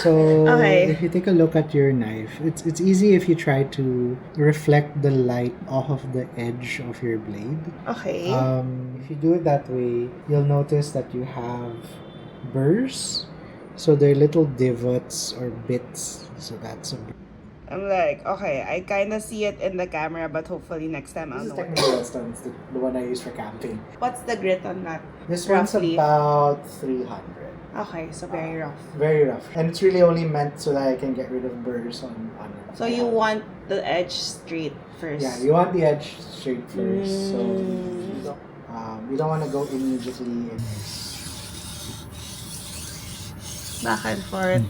So Okay. if you take a look at your knife, it's easy if you try to reflect the light off of the edge of your blade. Okay. If you do it that way, you'll notice that you have burrs. So they're little divots or bits. So that's a burr. I'm like, okay, I kind of see it in the camera, but hopefully next time I'll This is know. technically redstone. It's the one I use for camping. What's the grit on that? This Roughly. one's about 300. Okay, so very rough. Very rough. And it's really only meant so that I can get rid of burrs on it. So you want the edge straight first? Yeah, you want the edge straight first. So you don't want to go immediately in. Back and forth.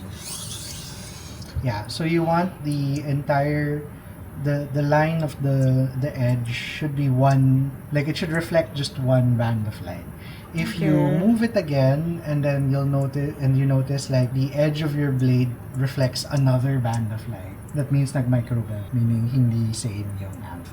Yeah, so you want the entire the line of the edge should be one, like it should reflect just one band of light. If you move it again and then you notice like the edge of your blade reflects another band of light, that means nag-microbelt, meaning hindi same yung angle.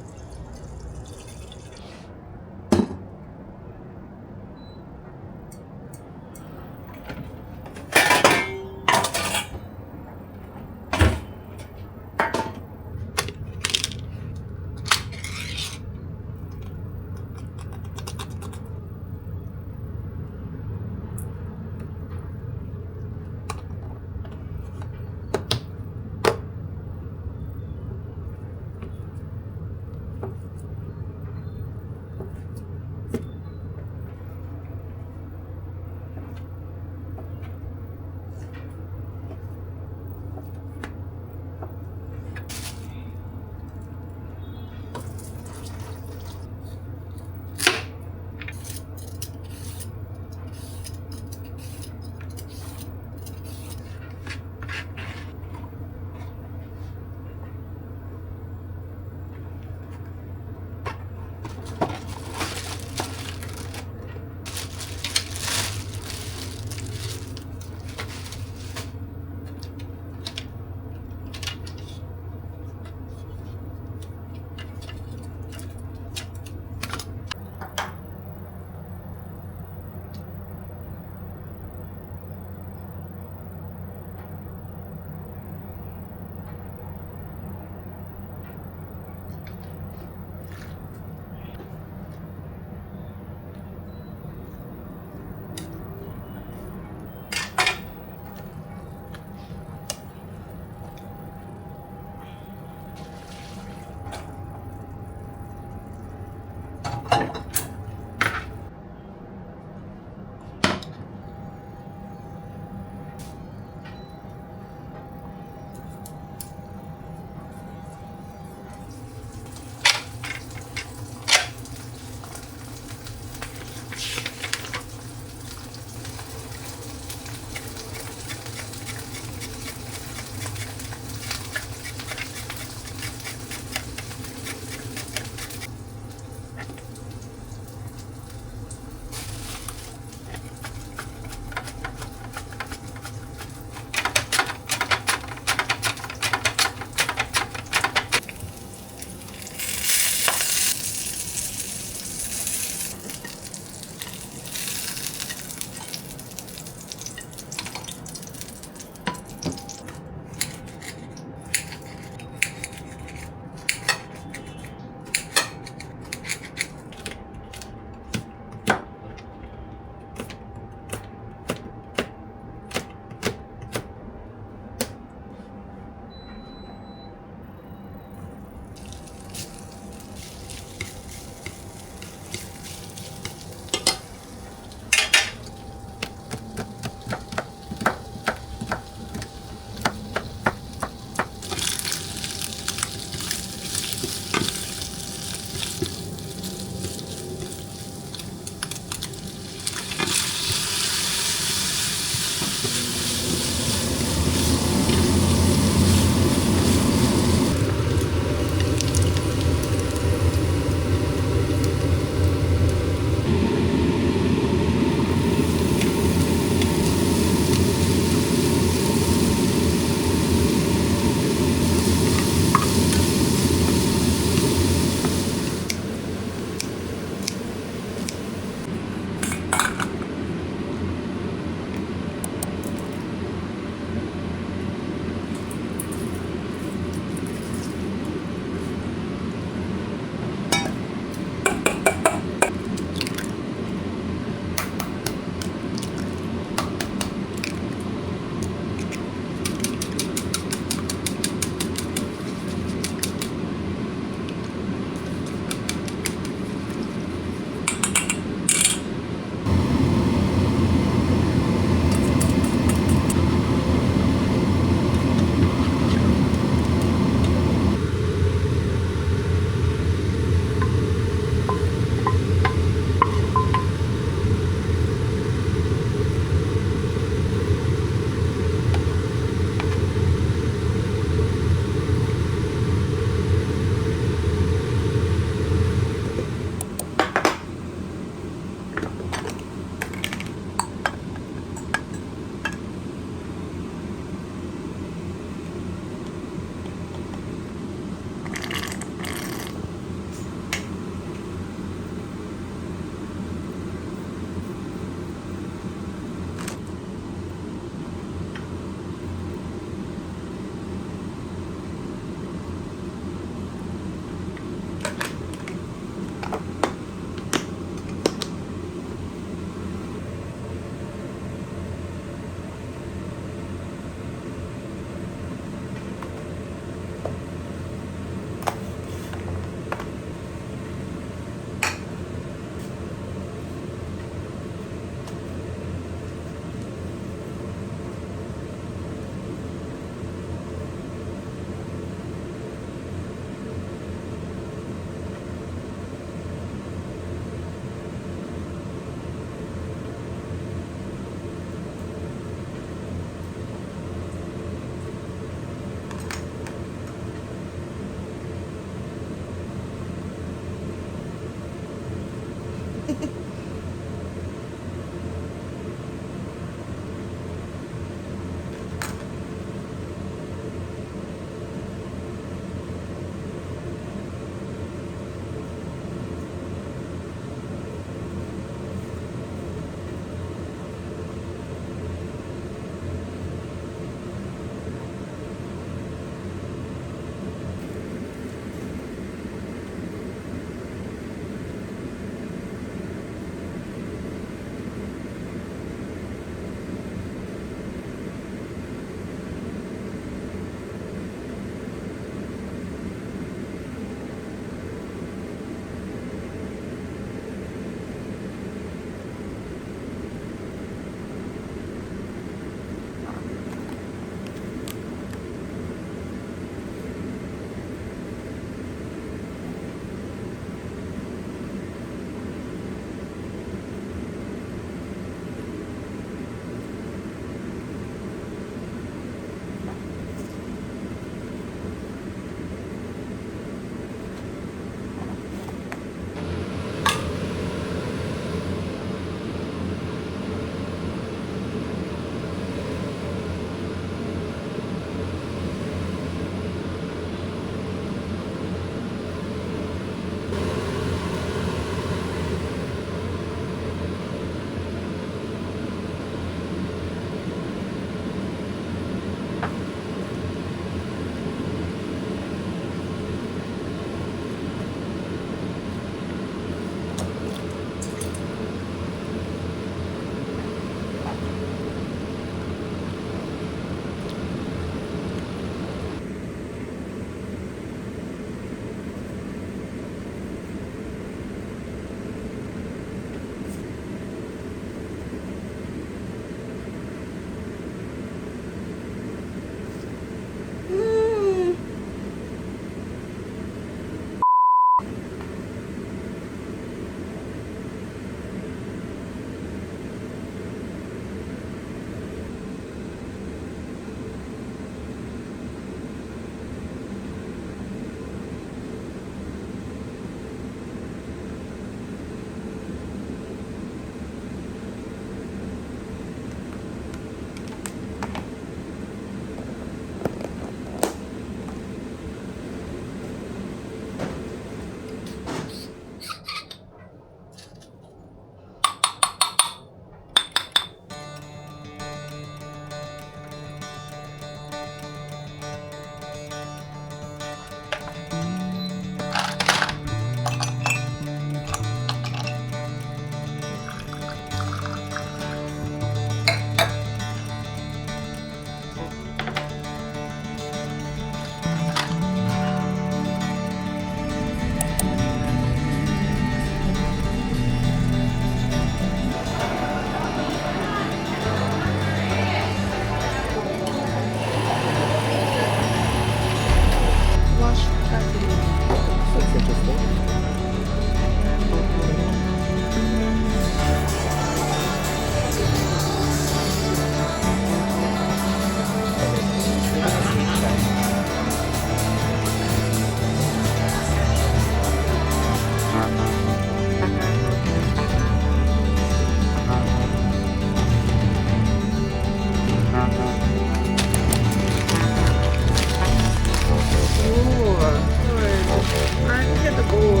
the bowl.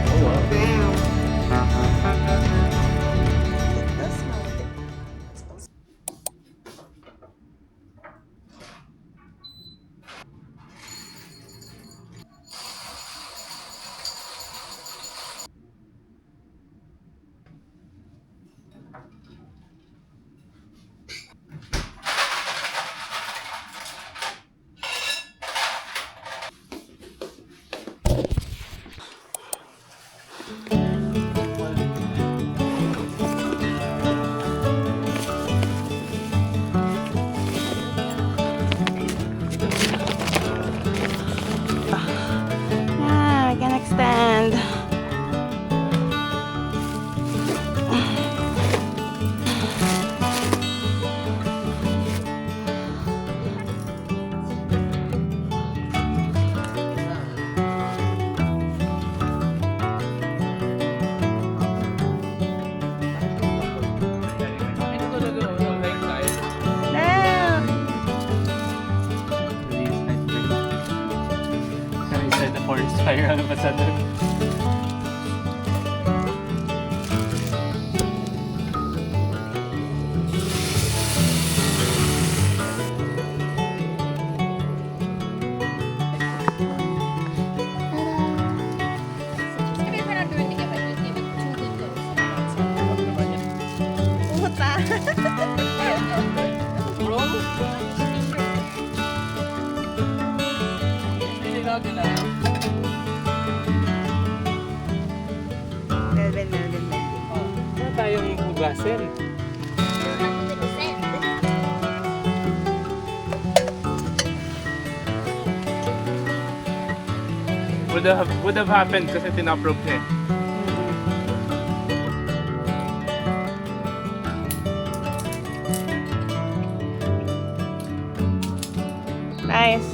Oh wow. Wow. It does smell good. It smells. Ah, I can extend. Inside the forest fire all of a sudden. Subscribe for not doing it, but you give it 2 good goes. Puta. Bro? Hindi natin na. Melvin. Wala tayong hugasin. Would have happened kasi tinapprove niya eh. Nice.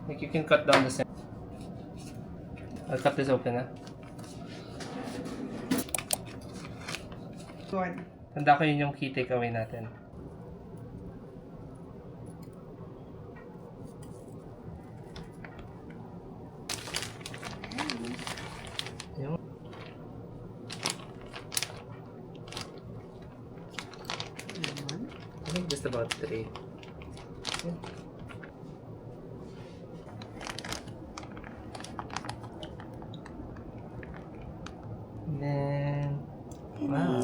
Like you can cut down the center. I'll cut this open, ha? Go on. Tanda ko yun yung key takeaway natin. Yung... I think just about 3. And then... Wow.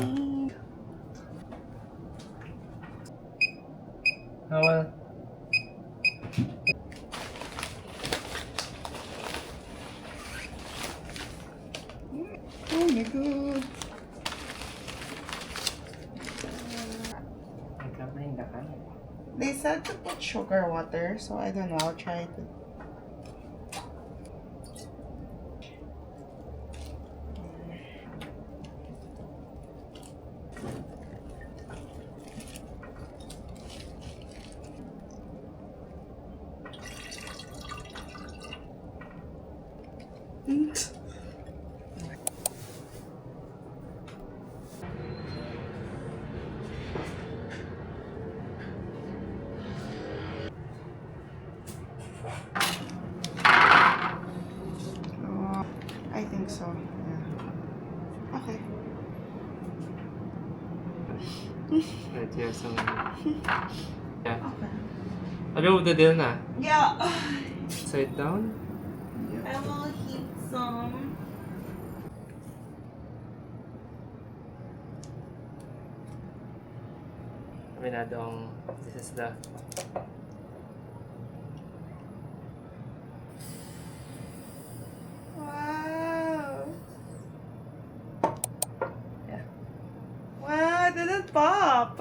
Oh well. Oh my god. They said to put sugar water, so I don't know. I'll try it. I think so. Yeah. Okay. Right here, so... Yeah. Okay. Remove the deal na. Yeah. Side down. I will heat some. Aminadong this is the... Wow. Yeah. Wow, it didn't pop.